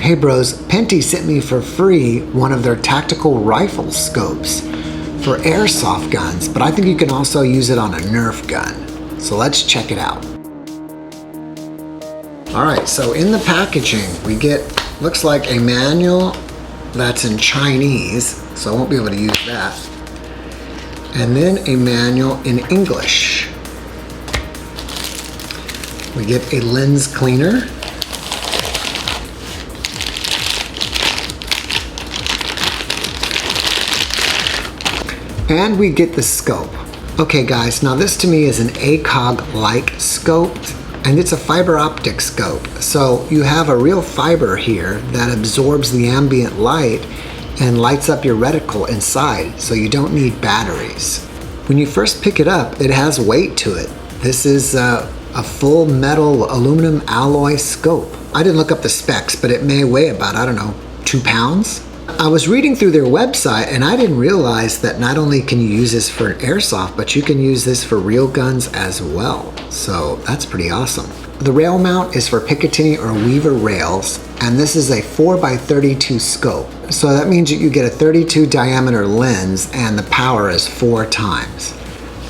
Hey bros, Pinty sent me for free one of their tactical rifle scopes for airsoft guns, but I think you can also use it on a Nerf gun. So let's check it out. Alright, so in the packaging we get, looks like a manual that's in Chinese, so I won't be able to use that. And then a manual in English. We get a lens cleaner. And we get the scope. Okay guys, now this to me is an ACOG-like scope, and it's a fiber optic scope. So you have a real fiber here that absorbs the ambient light and lights up your reticle inside, so you don't need batteries. When you first pick it up, it has weight to it. This is a full metal aluminum alloy scope. I didn't look up the specs, but it may weigh about, I don't know, 2 pounds. I was reading through their website and I didn't realize that not only can you use this for an airsoft, but you can use this for real guns as well. So that's pretty awesome. The rail mount is for picatinny or weaver rails, and this is a 4x32 scope. So that means that you get a 32 diameter lens and the power is 4 times.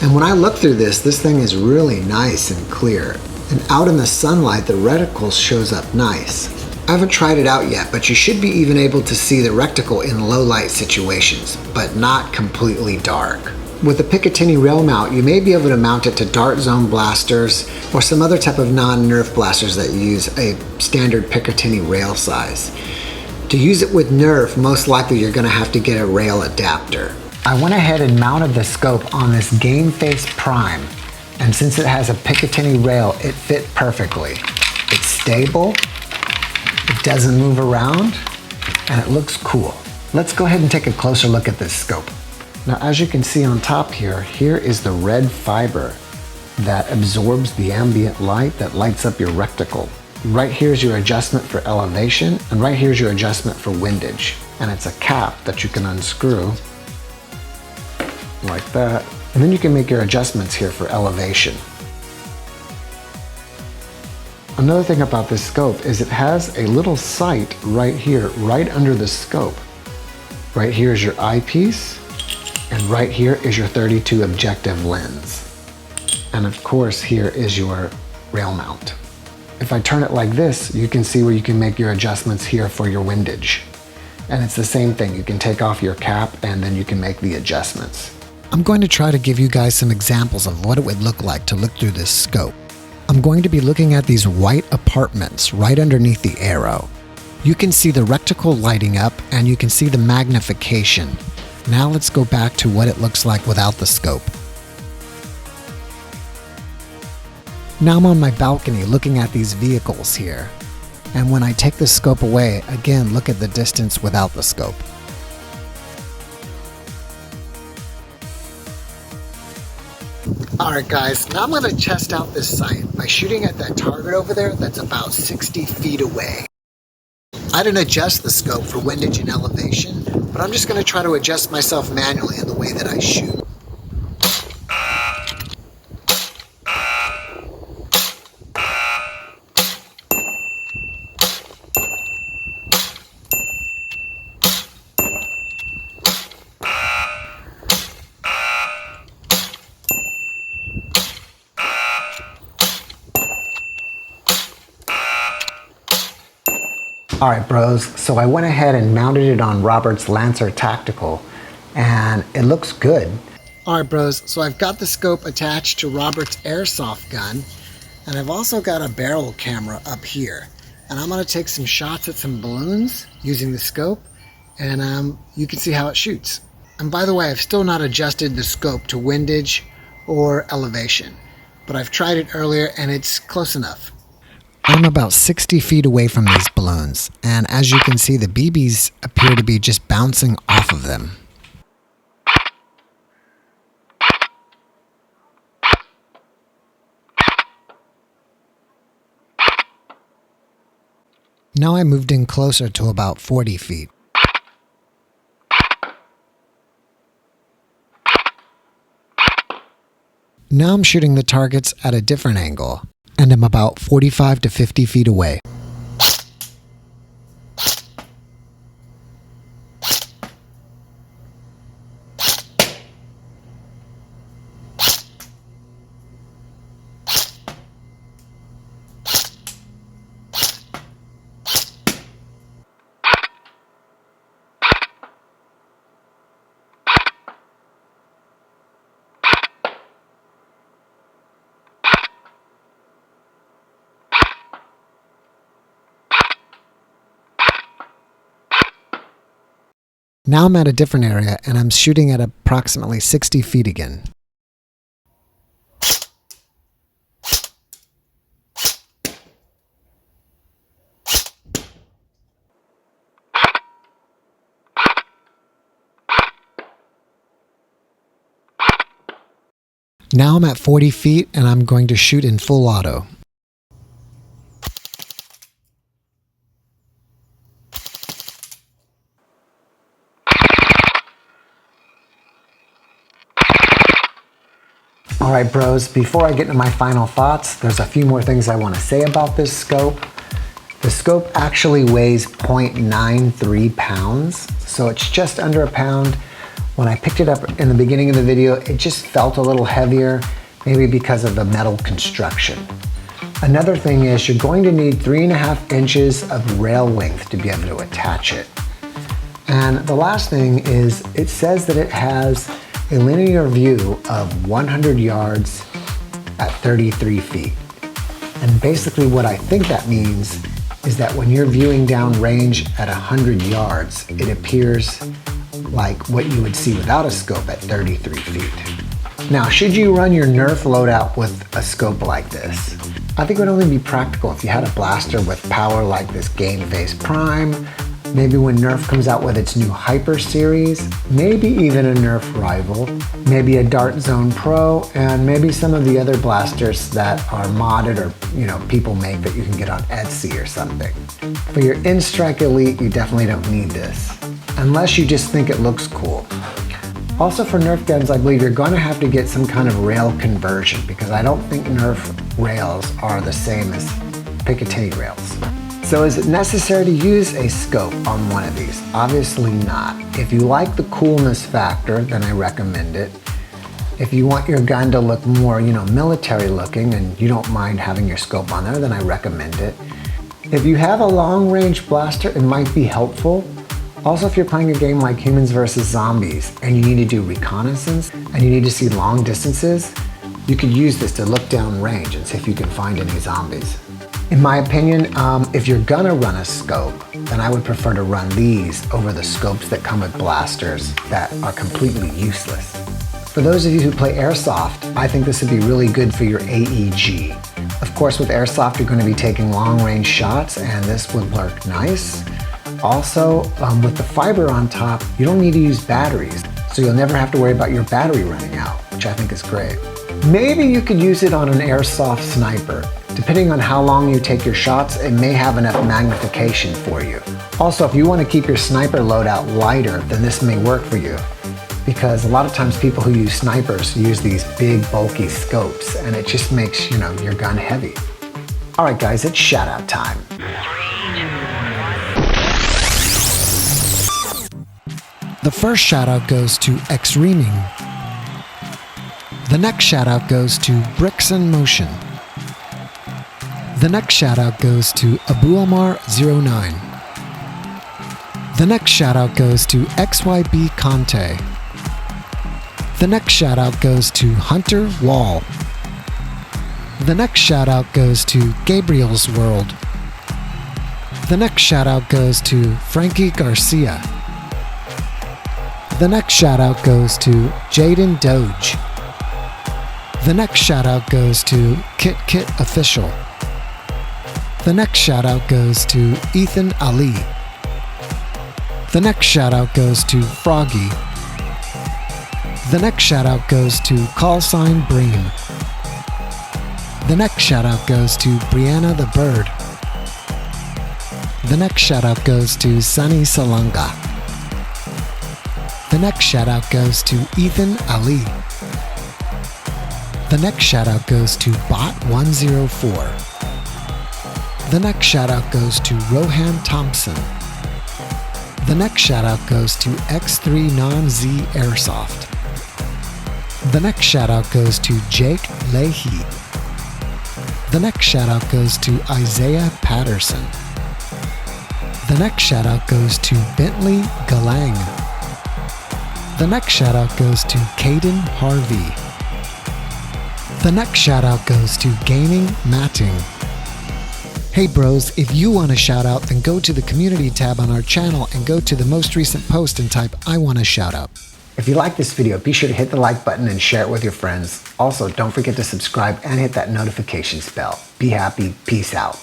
And when I look through this thing is really nice and clear. And out in the sunlight, the reticle shows up nice. I haven't tried it out yet, but you should be even able to see the reticle in low light situations, but not completely dark. With the Picatinny rail mount, you may be able to mount it to dart zone blasters or some other type of non-Nerf blasters that use a standard Picatinny rail size. To use it with Nerf, most likely you're going to have to get a rail adapter. I went ahead and mounted the scope on this gameface prime, and since it has a Picatinny rail, it fit perfectly. It's stable. It doesn't move around, and it looks cool. Let's go ahead and take a closer look at this scope. Now, as you can see on top here is the red fiber that absorbs the ambient light that lights up your reticle. Right here is your adjustment for elevation, and right here is your adjustment for windage. And it's a cap that you can unscrew like that. And then you can make your adjustments here for elevation. Another thing about this scope is it has a little sight right here, right under the scope. Right here is your eyepiece, and right here is your 32 objective lens. And of course, here is your rail mount. If I turn it like this, you can see where you can make your adjustments here for your windage. And it's the same thing. You can take off your cap and then you can make the adjustments. I'm going to try to give you guys some examples of what it would look like to look through this scope. I'm going to be looking at these white apartments right underneath the arrow. You can see the reticle lighting up and you can see the magnification. Now let's go back to what it looks like without the scope. Now I'm on my balcony looking at these vehicles here. And when I take the scope away, again, look at the distance without the scope. Alright guys, now I'm going to test out this sight by shooting at that target over there that's about 60 feet away. I didn't adjust the scope for windage and elevation, but I'm just going to try to adjust myself manually in the way that I shoot. Alright bros, so I went ahead and mounted it on Robert's Lancer Tactical, and it looks good. Alright bros, so I've got the scope attached to Robert's airsoft gun, and I've also got a barrel camera up here. And I'm going to take some shots at some balloons using the scope, and you can see how it shoots. And by the way, I've still not adjusted the scope to windage or elevation, but I've tried it earlier and it's close enough. I'm about 60 feet away from these balloons, and as you can see, the BBs appear to be just bouncing off of them. Now I moved in closer to about 40 feet. Now I'm shooting the targets at a different angle, and I'm about 45 to 50 feet away. Now I'm at a different area and I'm shooting at approximately 60 feet again. Now I'm at 40 feet and I'm going to shoot in full auto. Alright bros, before I get into my final thoughts, there's a few more things I want to say about this scope. The scope actually weighs 0.93 pounds, so it's just under a pound. When I picked it up in the beginning of the video, it just felt a little heavier, maybe because of the metal construction. Another thing is you're going to need 3.5 inches of rail length to be able to attach it. And the last thing is it says that it has a linear view of 100 yards at 33 feet. And basically what I think that means is that when you're viewing down range at 100 yards, it appears like what you would see without a scope at 33 feet. Now, should you run your Nerf loadout with a scope like this? I think it would only be practical if you had a blaster with power like this Gameface Prime, maybe when Nerf comes out with its new Hyper series, maybe even a Nerf rival, maybe a Dart Zone Pro, and maybe some of the other blasters that are modded or people make that you can get on Etsy or something. For your In-Strike Elite, you definitely don't need this, unless you just think it looks cool. Also for Nerf guns, I believe you're going to have to get some kind of rail conversion because I don't think Nerf rails are the same as Picatinny rails. So is it necessary to use a scope on one of these? Obviously not. If you like the coolness factor, then I recommend it. If you want your gun to look more, military looking and you don't mind having your scope on there, then I recommend it. If you have a long range blaster, it might be helpful. Also, if you're playing a game like Humans vs. Zombies and you need to do reconnaissance and you need to see long distances, you could use this to look down range and see if you can find any zombies. In my opinion, if you're gonna run a scope, then I would prefer to run these over the scopes that come with blasters that are completely useless. For those of you who play Airsoft, I think this would be really good for your AEG. Of course, with Airsoft, you're gonna be taking long-range shots, and this would work nice. Also, with the fiber on top, you don't need to use batteries, so you'll never have to worry about your battery running out, which I think is great. Maybe you could use it on an Airsoft sniper. Depending on how long you take your shots, it may have enough magnification for you. Also, if you want to keep your sniper loadout lighter, then this may work for you. Because a lot of times people who use snipers use these big bulky scopes and it just makes, your gun heavy. Alright guys, it's shoutout time. The first shoutout goes to X-Reaming. The next shoutout goes to Bricks in Motion. The next shoutout goes to AbuAmar09. The next shoutout goes to XYB Conte. The next shoutout goes to Hunter Wall. The next shoutout goes to Gabriel's World. The next shoutout goes to Frankie Garcia. The next shoutout goes to Jaden Doge. The next shoutout goes to Kit Official. The next shoutout goes to Ethan Ali. The next shoutout goes to Froggy. The next shoutout goes to Callsign Bream. The next shoutout goes to Brianna the Bird. The next shoutout goes to Sunny Salanga. The next shoutout goes to Ethan Ali. The next shoutout goes to Bot104. The next shoutout goes to Rohan Thompson. The next shoutout goes to X3 Non-Z Airsoft. The next shoutout goes to Jake Leahy. The next shoutout goes to Isaiah Patterson. The next shoutout goes to Bentley Galang. The next shoutout goes to Caden Harvey. The next shoutout goes to Gaming Matting. Hey bros, if you want a shout out, then go to the community tab on our channel and go to the most recent post and type I want a shout out. If you like this video, be sure to hit the like button and share it with your friends. Also, don't forget to subscribe and hit that notifications bell. Be happy. Peace out.